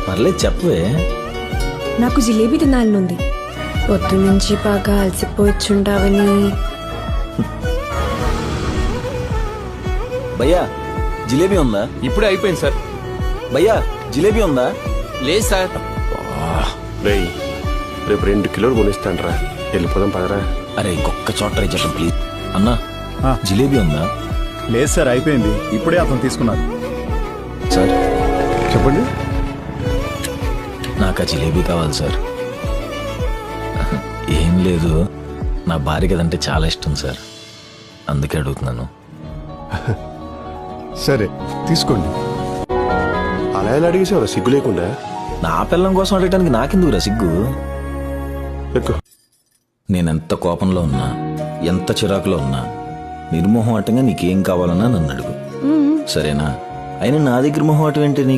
పర్లేదు చెప్పవే. నాకు జిలేబీ తినాలనుంది. పొద్దు నుంచి బాగా అలసిపోయిచుంటావని. భయ్యా జిలేబీ ఉందా? ఇప్పుడే అయిపోయింది సార్. భయ్యా జిలేబీ ఉందా? లేదు సార్. రేయ్ రేపు 2 కిలోలు కొనిస్తాను రా, వెళ్ళిపోదాం పదరా. అరే ఇంకొక చోట ట్రై చేద్దాం ప్లీజ్. అన్నా జిలేబీ ఉందా? లేదు సార్, అయిపోయింది. ఇప్పుడే అతను తీసుకున్నారు. సార్ చెప్పండి. నాకు ఆ జిలేబీ కావాలి సార్. ఏం లేదు, నా భార్యకి అదంటే చాలా ఇష్టం సార్, అందుకే అడుగుతున్నాను. సరే తీసుకోండి. అలా ఎలా అడిగేసేవారు సిగ్గు లేకుండా? నా పిల్లం కోసం అడగడానికి నాకెందుకురా సిగ్గు? ఎక్కువ నేనెంత కోపంలో ఉన్నా, ఎంత చిరాకులో ఉన్నా, నిర్మోహమాటంగా నీకేం కావాలన్నా నన్ను అడుగు, సరేనా? అయినా నా దగ్గర మొహమాటం ఏంటి నీకు?